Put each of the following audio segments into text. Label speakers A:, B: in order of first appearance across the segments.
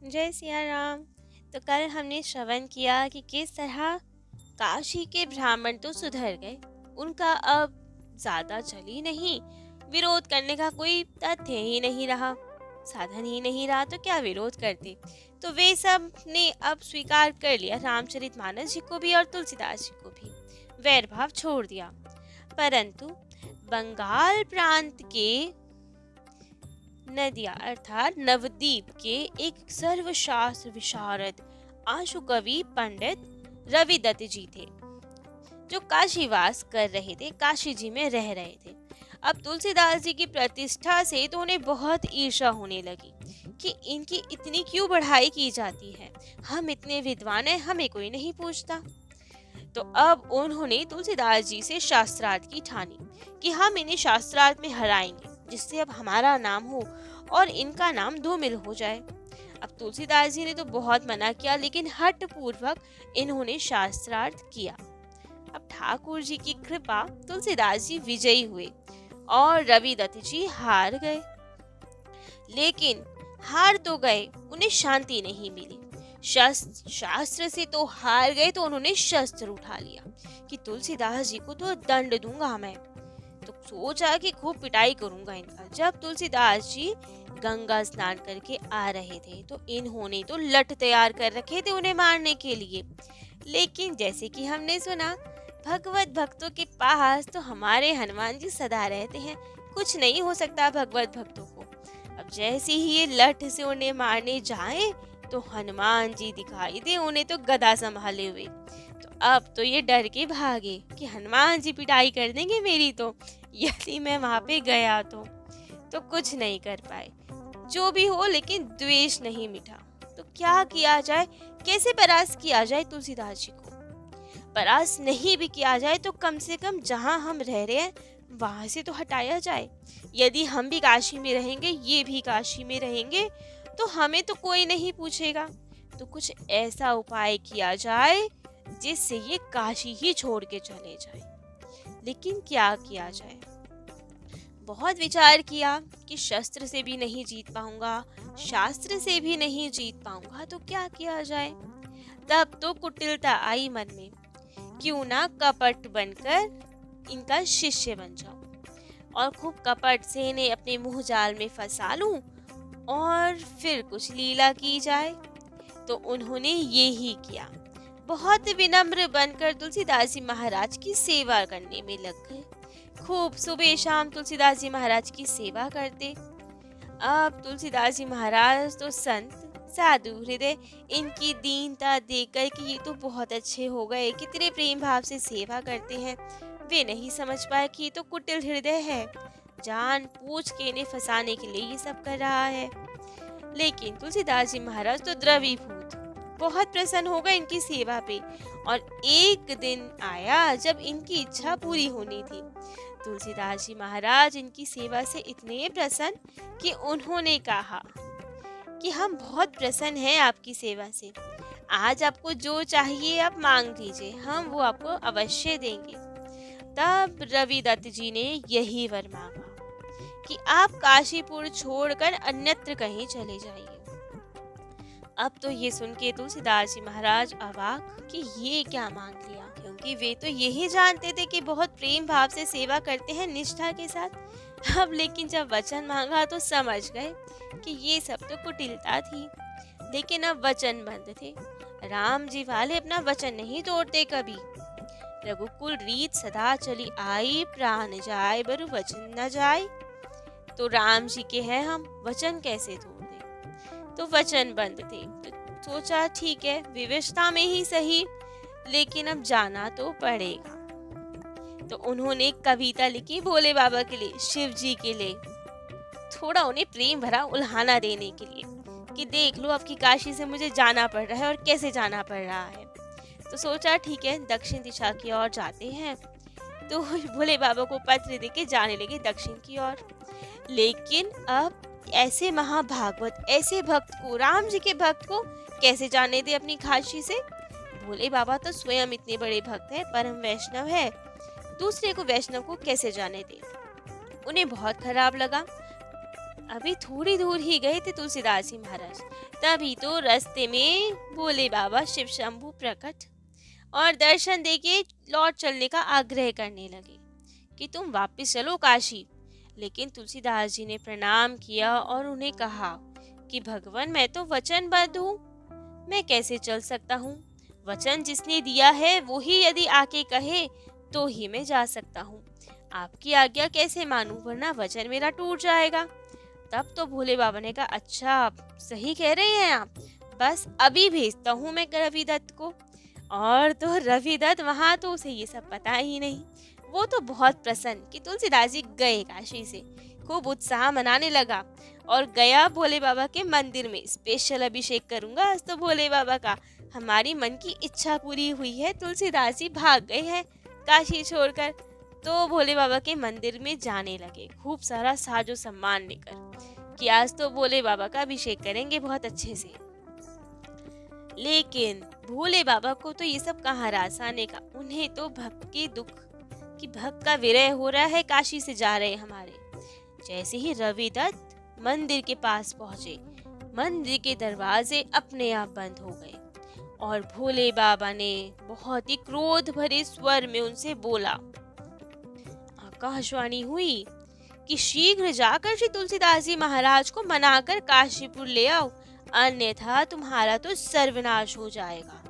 A: जय सिया राम। तो कल हमने श्रवण किया कि किस तरह काशी के ब्राह्मण तो सुधर गए, उनका अब ज्यादा चली नहीं, विरोध करने का कोई तथ्य ही नहीं रहा, साधन ही नहीं रहा, तो क्या विरोध करते। तो वे सब ने अब स्वीकार कर लिया, रामचरितमानस जी को भी और तुलसीदास जी को भी वैर भाव छोड़ दिया। परंतु बंगाल प्रांत के नदिया अर्थात नवद्वीप के एक सर्वशास्त्र विशारद आशु कवि पंडित रविदत्त जी थे, जो काशीवास कर रहे थे, काशी जी में रह रहे थे। अब तुलसीदास जी की प्रतिष्ठा से तो उन्हें बहुत ईर्ष्या होने लगी कि इनकी इतनी क्यों बढ़ाई की जाती है, हम इतने विद्वान हैं, हमें कोई नहीं पूछता। तो अब उन्होंने तुलसीदास जी से शास्त्रार्थ की ठानी कि हम इन्हें शास्त्रार्थ में हराएंगे, जिससे अब हमारा नाम हो और इनका नाम धूमिल हो जाए। अब तुलसीदास जी ने तो बहुत मना किया, लेकिन हठ पूर्वक इन्होंने शास्त्रार्थ किया। अब ठाकुर जी की कृपा, तुलसीदास जी विजयी हुए और रविदत्त जी हार गए। लेकिन हार तो गए, उन्हें शांति नहीं मिली। शास्त्र से तो हार गए, तो उन्होंने शस्त्र उठा लिया कि तुलसीदास जी को तो दंड दूंगा मैं। तो सोचा कि खूब पिटाई करूंगा इनका। जब तुलसीदास जी गंगा स्नान करके आ रहे थे, तो इन्होंने तो लठ तैयार कर रखे थे उन्हें मारने के लिए। लेकिन जैसे कि हमने सुना, भगवत भक्तों के पास तो हमारे हनुमान जी सदा रहते हैं, कुछ नहीं हो सकता भगवत भक्तों को। अब जैसे ही ये लठ से उन्हें मारने जाए, तो हनुमान जी दिखाई दे उन्हें तो गदा संभाले हुए। तो अब तो ये डर के भागे कि हनुमान जी पिटाई कर देंगे मेरी, तो यदि मैं वहां पे गया तो कुछ नहीं कर पाए। जो भी हो, लेकिन द्वेष नहीं मिटा। तो क्या किया जाए, कैसे परास्त किया जाए तुलसीदास जी को। परास्त नहीं भी किया जाए तो कम से कम जहां हम रह रहे हैं वहां से तो हटाया जाए। यदि हम भी काशी में रहेंगे, ये भी काशी में रहेंगे, तो हमें तो कोई नहीं पूछेगा। तो कुछ ऐसा उपाय किया जाए जिससे ये काशी ही छोड़ के चले जाए। लेकिन क्या किया जाए। बहुत विचार किया कि शस्त्र से भी नहीं जीत पाऊंगा, शास्त्र से भी नहीं जीत पाऊंगा, तो क्या किया जाए। तब तो कुटिलता आई मन में, क्यों ना कपट बनकर इनका शिष्य बन जाऊं और खूब कपट से इन्हें अपने मुंह जाल में फंसा लूं और फिर कुछ लीला की जाए। तो उन्होंने ये ही किया। बहुत विनम्र बनकर तुलसीदास जी महाराज की सेवा करने में लग गए। खूब सुबह शाम तुलसीदास जी महाराज की सेवा करते। अब तुलसीदास जी महाराज तो संत साधु हृदय, इनकी दीनता देखकर कि ये तो बहुत अच्छे हो गए, कितने प्रेम भाव से सेवा करते हैं, वे नहीं समझ पाए कि ये तो कुटिल हृदय है, जान पूछ के इन्हें फंसाने के लिए ये सब कर रहा है। लेकिन तुलसीदास जी महाराज तो द्रवीभूत, बहुत प्रसन्न हो गए इनकी सेवा पे। और एक दिन आया जब इनकी इच्छा पूरी होनी थी। तुलसीदास जी महाराज इनकी सेवा से इतने प्रसन्न कि उन्होंने कहा कि हम बहुत प्रसन्न हैं आपकी सेवा से, आज आपको जो चाहिए आप मांग लीजिए, हम वो आपको अवश्य देंगे। तब रविदत्त जी ने यही वर मांगा कि आप काशीपुर छोड़कर अन्यत्र कहीं चले जाइए। अब तो ये सुन के तुलसीदास जी महाराज अवाक कि ये क्या मांग लिया, क्योंकि वे तो यही जानते थे कि बहुत प्रेम भाव से सेवा करते हैं निष्ठा के साथ। अब लेकिन जब वचन मांगा तो समझ गए कि ये सब तो कुटिलता थी। लेकिन अब वचनबद्ध थे, राम जी वाले अपना वचन नहीं तोड़ते कभी। रघुकुल रीत सदा चली आई, प्राण जाए बरु वचन न जाए। तो राम जी के हैं हम, वचन कैसे तोड़ दें। तो वचन बंद थे, तो सोचा ठीक है, विवशता में ही सही, लेकिन अब जाना तो पड़ेगा। तो उन्होंने कविता लिखी भोले बाबा के लिए, शिव जी के लिए, थोड़ा उन्हें प्रेम भरा उल्हाना देने के लिए कि देख लो आपकी काशी से मुझे जाना पड़ रहा है और कैसे जाना पड़ रहा है। तो सोचा ठीक है, दक्षिण दिशा की ओर जाते हैं। तो भोले बाबा को पत्र देके जाने लगे दक्षिण की ओर। लेकिन अब ऐसे महाभागवत, ऐसे भक्त को, राम जी के भक्त को कैसे जाने दे अपनी काशी से। भोले बाबा तो स्वयं इतने बड़े भक्त हैं, परम वैष्णव है, दूसरे को वैष्णव को कैसे जाने दे। उन्हें बहुत खराब लगा। अभी थोड़ी दूर ही गए थे तुलसीदास जी महाराज, तभी तो रास्ते में भोले बाबा शिव शंभू प्रकट और दर्शन देके लौट चलने का आग्रह करने लगे कि तुम वापस चलो काशी। लेकिन तुलसीदास जी ने प्रणाम किया और उन्हें कहा कि भगवान, मैं तो वचनबद्ध हूँ, मैं कैसे चल सकता हूँ। वचन जिसने दिया है वो ही यदि आके कहे तो ही मैं जा सकता हूँ। आपकी आज्ञा कैसे मानूं, वरना वचन मेरा टूट जाएगा। तब तो भोले बाबा ने कहा, अच्छा सही कह रहे हैं आप, बस अभी भेजता हूँ मैं रविदत्त को। और तो रविदत्त वहां तो उसे ये सब पता ही नहीं। वो तो बहुत प्रसन्न कि तुलसीदास जी गए काशी से, खूब उत्साह मनाने लगा और गया भोले बाबा के मंदिर में। स्पेशल अभिषेक करूंगा आज तो भोले बाबा का, हमारी मन की इच्छा पूरी हुई है। तुलसीदास जी भाग गए हैं काशी छोड़कर। तो भोले बाबा के मंदिर में जाने लगे खूब सारा साजो सम्मान लेकर कि आज तो भोले बाबा का अभिषेक करेंगे बहुत अच्छे से। लेकिन भोले बाबा को तो ये सब कहाँ रास आने का, उन्हें तो भक्त के दुख कि भक्त का विरह हो रहा है, काशी से जा रहे हमारे। जैसे ही रविदत्त मंदिर के पास पहुंचे, मंदिर के दरवाजे अपने आप बंद हो गए और भोले बाबा ने बहुत ही क्रोध भरे स्वर में उनसे बोला। आकाशवाणी हुई कि शीघ्र जाकर श्री तुलसीदास जी महाराज को मनाकर काशीपुर ले आओ, अन्यथा तुम्हारा तो सर्वनाश हो जाएगा।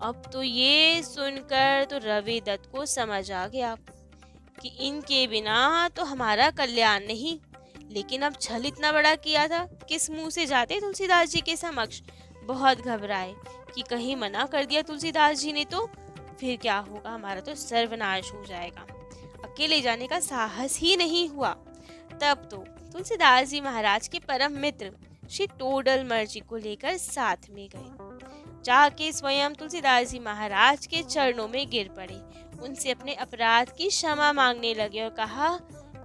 A: अब तो ये सुनकर तो रविदत्त को समझ आ गया कि इनके बिना तो हमारा कल्याण नहीं। लेकिन अब छल इतना बड़ा किया था, किस मुंह से जाते तुलसीदास जी के समक्ष। बहुत घबराए कि कहीं मना कर दिया तुलसीदास जी ने तो फिर क्या होगा, हमारा तो सर्वनाश हो जाएगा। अकेले जाने का साहस ही नहीं हुआ। तब तो तुलसीदास जी महाराज के परम मित्र श्री टोडरमल जी को लेकर साथ में गए। जाके स्वयं तुलसीदास जी महाराज के चरणों में गिर पड़े, उनसे अपने अपराध की क्षमा मांगने लगे और कहा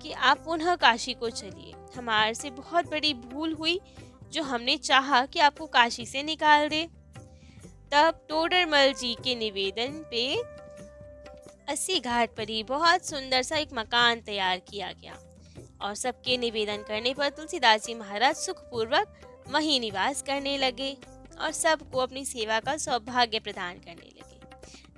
A: कि आप पुनः काशी को चलिए, हमारे से बहुत बड़ी भूल हुई जो हमने चाहा कि आपको काशी से निकाल दे। तब टोडरमल जी के निवेदन पे अस्सी घाट पर ही बहुत सुंदर सा एक मकान तैयार किया गया और सबके निवेदन करने पर तुलसीदास जी महाराज सुखपूर्वक वहीं निवास करने लगे और सबको अपनी सेवा का सौभाग्य प्रदान करने लगे।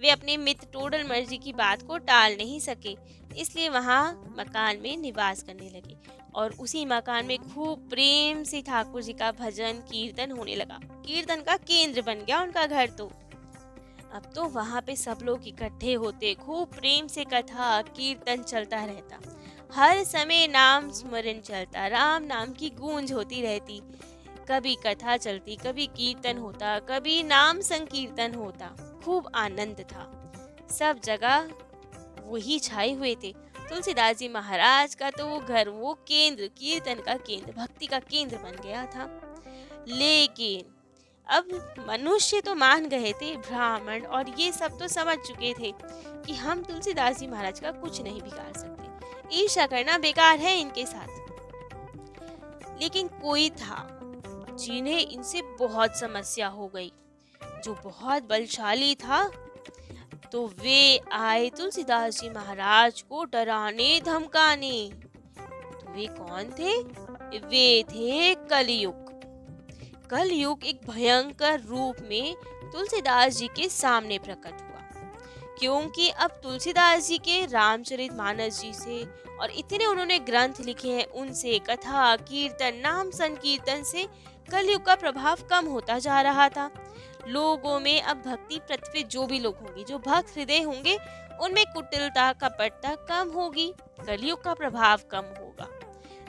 A: वे अपने मित्र टोडरमल जी की बात को टाल नहीं सके, इसलिए वहां मकान में निवास करने लगे और उसी मकान में खूब प्रेम से ठाकुर जी का भजन कीर्तन होने लगा। कीर्तन का केंद्र बन गया उनका घर तो। अब तो वहां पे सब लोग इकट्ठे होते, खूब प्रेम से कथा कीर्तन चलता रहता, हर समय नाम स्मरण चलता, राम नाम की गूंज होती रहती। कभी कथा चलती, कभी कीर्तन होता, कभी नाम संकीर्तन होता, खूब आनंद था। सब जगह वही छाए हुए थे। तुलसीदास जी महाराज का तो वो घर, वो केंद्र, कीर्तन का केंद्र, भक्ति का केंद्र बन गया था। लेकिन अब मनुष्य तो मान गए थे, ब्राह्मण और ये सब तो समझ चुके थे कि हम तुलसीदास जी महाराज का कुछ नहीं बिगाड़ सकते, ईर्ष्या करना बेकार है इनके साथ। लेकिन कोई था जिन्हें इनसे बहुत समस्या हो गई, जो बहुत बलशाली था। तो वे आए तुलसीदास जी महाराज को डराने धमकाने। तो वे कौन थे? वे थे कलयुग। कलयुग एक भयंकर रूप में तुलसीदास जी के सामने प्रकट हुआ, क्योंकि अब तुलसीदास जी के रामचरितमानस जी से और इतने उन्होंने ग्रंथ लिखे हैं, उनसे, कथा कीर्तन नाम संकीर्तन से कलयुग का प्रभाव कम होता जा रहा था। लोगों में अब भक्ति प्रति जो भी लोग होंगे, जो भक्त हृदय होंगे, उनमें कुटिलता कपटता कम होगी, कलयुग का प्रभाव कम होगा।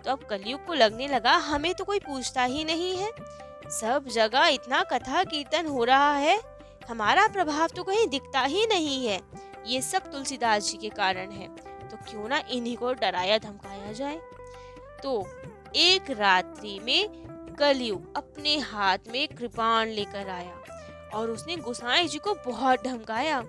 A: तो अब कलयुग को लगने लगा हमें तो कोई पूछता ही नहीं है, सब जगह इतना कथा कीर्तन हो रहा है, हमारा प्रभाव तो कहीं दिखता ही नहीं है। ये सब तुलसीदास जी के कारण है, तो क्यों ना इन्हीं को डराया धमकाया जाए। तो एक रात्रि में कलयुग अपने हाथ में कृपाण लेकर आया और उसने गोसाई जी को बहुत धमकाया,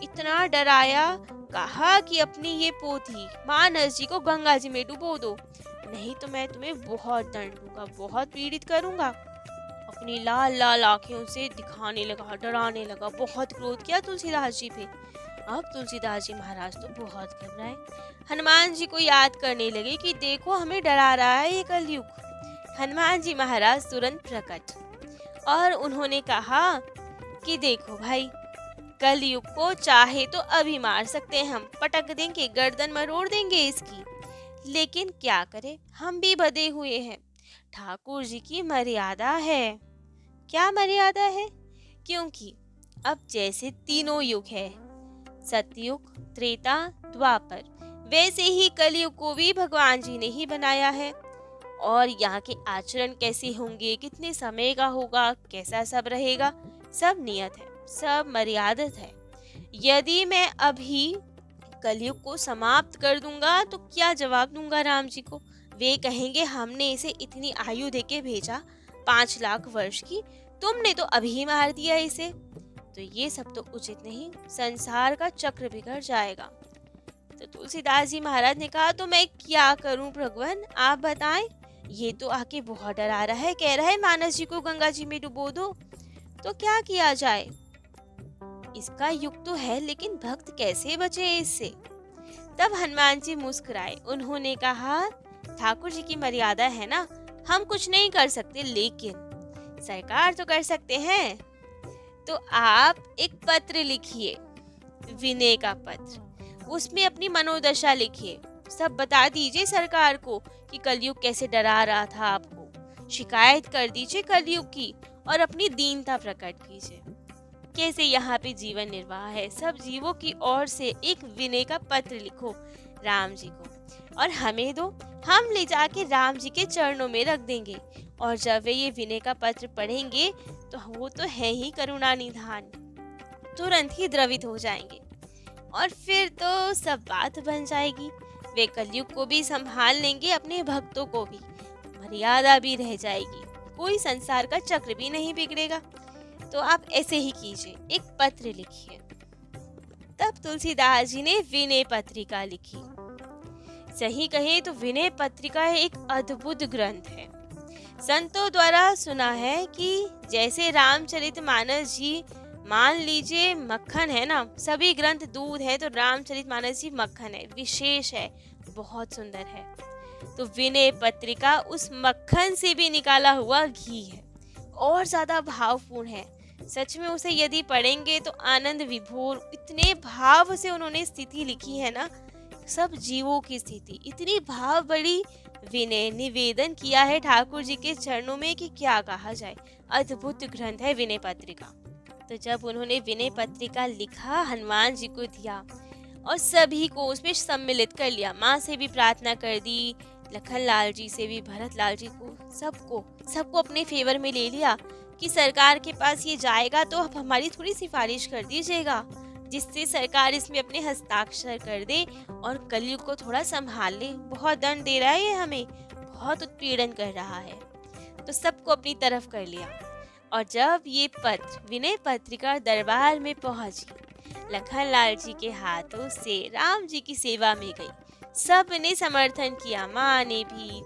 A: इतना डराया, कहा कि अपनी ये पोथी मानस जी को गंगा जी में डुबो दो, नहीं तो मैं तुम्हें बहुत दंड दूंगा, बहुत पीड़ित करूंगा। अपनी लाल लाल आंखें से दिखाने लगा, डराने लगा, बहुत क्रोध किया तुलसीदास जी पे। अब तुलसीदास जी महाराज तो बहुत घबराए, हनुमान जी को याद करने लगे कि देखो हमें डरा रहा है ये कलयुग, हनुमान जी महाराज तुरंत प्रकट और उन्होंने कहा कि देखो भाई, कलयुग को चाहे तो अभी मार सकते हैं, हम पटक देंगे, गर्दन मरोड़ देंगे इसकी, लेकिन क्या करें, हम भी बधे हुए हैं। ठाकुर जी की मर्यादा है। क्या मर्यादा है? क्योंकि अब जैसे तीनों युग है, सतयुग, त्रेता, द्वापर, वैसे ही कलयुग को भी भगवान जी ने ही बनाया है। और यहाँ के आचरण कैसे होंगे, कितने समय का होगा, कैसा सब रहेगा, सब नियत है, सब मर्यादित है। यदि मैं अभी कलयुग को समाप्त कर दूंगा तो क्या जवाब दूंगा राम जी को? वे कहेंगे हमने इसे इतनी आयु देके भेजा, 5 लाख वर्ष की, तुमने तो अभी मार दिया इसे। तो ये सब तो उचित नहीं, संसार का चक्र बिगड़ जाएगा। तो तुलसीदास जी महाराज ने कहा तो मैं क्या करूं भगवान, आप बताएं। ये तो आके बहुत डरा रहा है, कह रहा है मानस जी को गंगा जी में डुबो दो, तो क्या किया जाए? इसका युग तो है, लेकिन भक्त कैसे बचे इससे? तब हनुमान जी मुस्कुराए, उन्होंने कहा ठाकुर जी की मर्यादा है ना, हम कुछ नहीं कर सकते, लेकिन सरकार तो कर सकते हैं। तो आप एक पत्र लिखिए, विनय का पत्र, उसमें अपनी मनोदशा लिखिए, सब बता दीजिए सरकार को कि कलयुग कैसे डरा रहा था आपको, शिकायत कर दीजिए कलयुग की और अपनी दीनता प्रकट कीजिए, कैसे यहाँ पे जीवन निर्वाह है। सब जीवों की ओर से एक विनय का पत्र लिखो राम जी को और हमें दो, हम ले जाके राम जी के चरणों में रख देंगे। और जब वे ये विनय का पत्र पढ़ेंगे तो वो तो है ही करुणा निधान, तुरंत ही द्रवित हो जाएंगे और फिर तो सब बात बन जाएगी। वे कलयुग को भी संभाल लेंगे, अपने भक्तों को भी, मर्यादा भी रह जाएगी, कोई संसार का चक्र भी नहीं बिगड़ेगा। तो आप ऐसे ही कीजिए, एक पत्र लिखिए। तब तुलसीदास जी ने विनय पत्रिका लिखी। सही कहे तो विनय पत्रिका एक अद्भुत ग्रंथ है। संतों द्वारा सुना है कि जैसे रामचरितमानस जी, मान लीजिए मक्खन है ना, सभी ग्रंथ दूध है तो रामचरितमानस जी मक्खन है, विशेष है, बहुत सुंदर है। तो विनय पत्रिका उस मक्खन से भी निकाला हुआ घी है और ज्यादा भावपूर्ण है। सच में उसे यदि पढ़ेंगे तो आनंद विभोर, इतने भाव से उन्होंने स्थिति लिखी है ना, सब जीवों की स्थिति, इतनी भाव बड़ी विनय निवेदन किया है ठाकुर जी के चरणों में कि क्या कहा जाए। अद्भुत ग्रंथ है विनय पत्रिका। तो जब उन्होंने विनय पत्रिका लिखा, हनुमान जी को दिया और सभी को उसमें सम्मिलित कर लिया, माँ से भी प्रार्थना कर दी, लखन लाल जी से भी, भरत लाल जी को, सबको अपने फेवर में ले लिया कि सरकार के पास ये जाएगा तो आप हमारी थोड़ी सिफारिश कर दीजिएगा, जिससे सरकार इसमें अपने हस्ताक्षर कर दे और कलयुग को थोड़ा संभाल ले। बहुत दंड दे रहा है ये हमें, बहुत उत्पीड़न कर रहा है। तो सबको अपनी तरफ कर लिया। और जब ये पत्र, विनय पत्रिका दरबार में पहुंची, लखन लाल जी के हाथों से राम जी की सेवा में गई। सब ने समर्थन किया, माँ ने भी,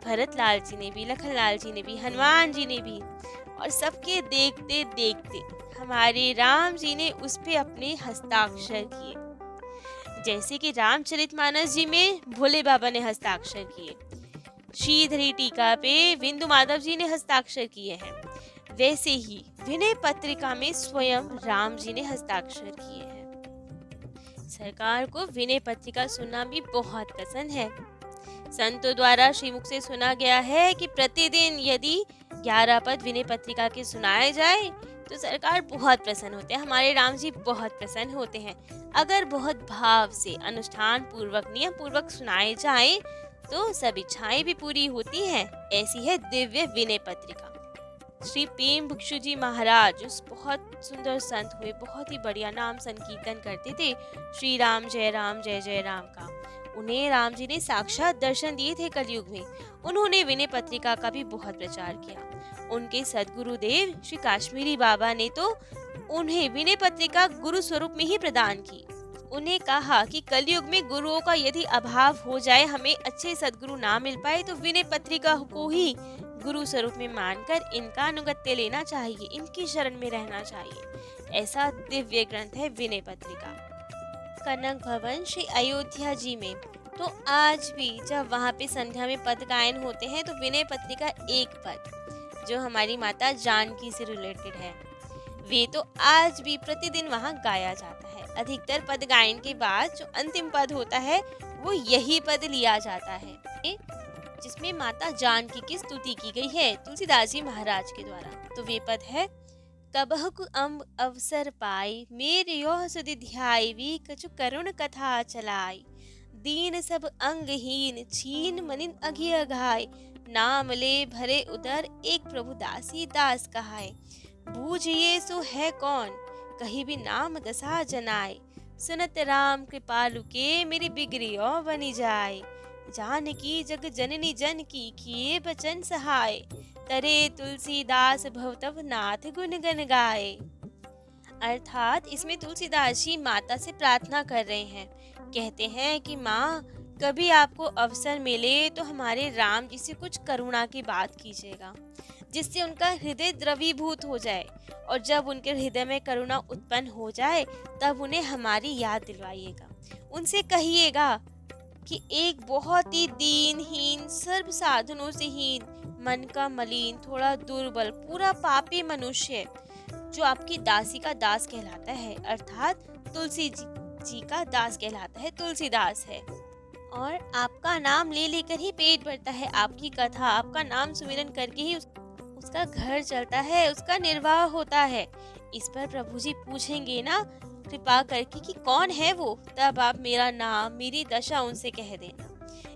A: भरत लाल जी ने भी, लखन लाल जी ने भी, हनुमान जी ने भी। और सबके देखते देखते हमारे राम जी ने उस पे अपने हस्ताक्षर किए। जैसे कि रामचरितमानस जी में भोले बाबा ने हस्ताक्षर किए, श्रीधरी टीका पे बिंदु माधव जी ने हस्ताक्षर किए हैं, वैसे ही विनय पत्रिका में स्वयं राम जी ने हस्ताक्षर किए हैं। सरकार को विनय पत्रिका सुनना भी बहुत पसंद है। संतों द्वारा श्रीमुख से सुना गया है कि प्रतिदिन यदि 11 पद विनय पत्रिका के सुनाए जाए तो सरकार बहुत प्रसन्न होते हैं, हमारे राम जी बहुत प्रसन्न होते हैं। अगर बहुत भाव से, अनुष्ठान पूर्वक, नियम पूर्वक सुनाए जाए तो सब इच्छाएं भी पूरी होती हैं। ऐसी है दिव्य विनय पत्रिका। श्री प्रेम भिक्षु जी महाराज उस बहुत सुंदर संत हुए, बहुत ही बढ़िया नाम संकीर्तन करते थे, श्री राम जय जय राम का। उन्हें राम जी ने साक्षात दर्शन दिए थे कलयुग में। उन्होंने विनय पत्रिका का भी बहुत प्रचार किया। उनके सदगुरुदेव श्री काश्मीरी बाबा ने तो उन्हें विनय पत्रिका गुरु स्वरूप में ही प्रदान की। उन्हें कहा कि कलयुग में गुरुओं का यदि अभाव हो जाए, हमें अच्छे सदगुरु ना मिल पाए, तो विनय पत्रिका को ही गुरु स्वरूप में मानकर इनका अनुगत्य लेना चाहिए, इनकी शरण में रहना चाहिए। ऐसा दिव्य ग्रंथ है विनय पत्रिका। कनक भवन श्री अयोध्या जी में तो आज भी जब वहाँ पे संध्या में पद गायन होते हैं तो विनय पत्री का एक पद जो हमारी माता जानकी से रिलेटेड है, वे तो आज भी प्रतिदिन वहाँ गाया जाता है। अधिकतर पद गायन के बाद जो अंतिम पद होता है वो यही पद लिया जाता है, जिसमें माता जानकी की स्तुति की गई है तुलसीदास जी महाराज के द्वारा। तो वे पद है, कबहु अम्ब अवसर पाई, मेर योह सुधि ध्याई, कछु करुण कथा चलाई, दीन सब अंगहीन, छीन मनिन अघिय घाय, नाम ले भरे उदर, एक प्रभु दासी दास कहाय, बूझिए सो है कौन, कहीं भी नाम दशा जनाए, सुनत राम कृपालु के, मेरी बिगड़ियो बनी जाए, जानकी जग जननी जन की, किए बचन सहाय, तरे तुलसीदास भवतव नाथ गुण गन गाए। अर्थात इसमें तुलसीदास जी माता से प्रार्थना कर रहे हैं। कहते हैं कि माँ, कभी आपको अवसर मिले तो हमारे राम जी से कुछ करुणा की बात कीजिएगा, जिससे उनका हृदय द्रवीभूत हो जाए, और जब उनके हृदय में करुणा उत्पन्न हो जाए तब उन्हें हमारी याद दिलवाइएगा। उनसे कहिएगा कि एक बहुत ही दीनहीन, सर्व साधनों से हीन, मन का मलिन, थोड़ा दुर्बल, पूरा पापी मनुष्य जो आपकी दासी का दास कहलाता है, अर्थात तुलसी जी का दास कहलाता है, तुलसीदास है, और आपका नाम ले लेकर ही पेट भरता है, आपकी कथा, आपका नाम सुमिरन करके ही उसका घर चलता है, उसका निर्वाह होता है। इस पर प्रभु जी पूछेंगे ना कृपा करके कि कौन है वो, तब आप मेरा नाम, मेरी दशा उनसे कह देना।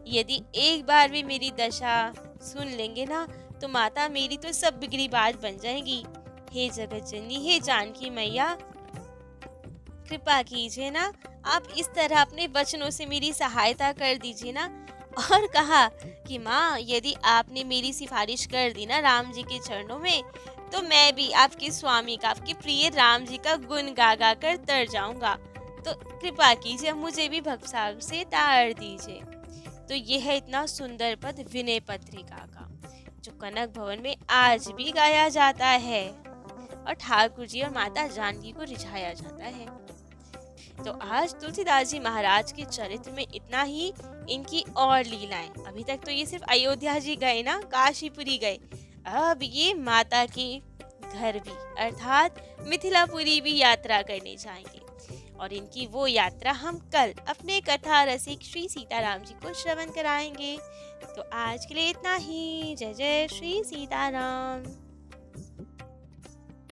A: यदि एक बार भी मेरी दशा सुन लेंगे ना तो माता मेरी तो सब बिगड़ी बात बन जाएगी। हे जगत जननी, हे जानकी मैया, कृपा कीजिए ना, आप इस तरह अपने वचनों से मेरी सहायता कर दीजिए ना। और कहा कि माँ, यदि आपने मेरी सिफारिश कर दी ना राम जी के चरणों में, तो मैं भी आपके स्वामी का, आपके प्रिय राम जी का गुण गा गा कर तर जाऊंगा। तो कृपा कीजिए, मुझे भी भवसागर से तार दीजिए। तो यह है इतना सुंदर पद विनय पत्रिका का, जो कनक भवन में आज भी गाया जाता है और ठाकुर जी और माता जानकी को रिझाया जाता है। तो आज तुलसीदास जी महाराज के चरित्र में इतना ही। इनकी और लीलाएं, अभी तक तो ये सिर्फ अयोध्या जी गए ना, काशीपुरी गए, अब ये माता के घर भी अर्थात मिथिलापुरी भी यात्रा करने जाएंगे, और इनकी वो यात्रा हम कल अपने कथा रसिक श्री सीताराम जी को श्रवण कराएंगे। तो आज के लिए इतना ही। जय जय श्री सीताराम।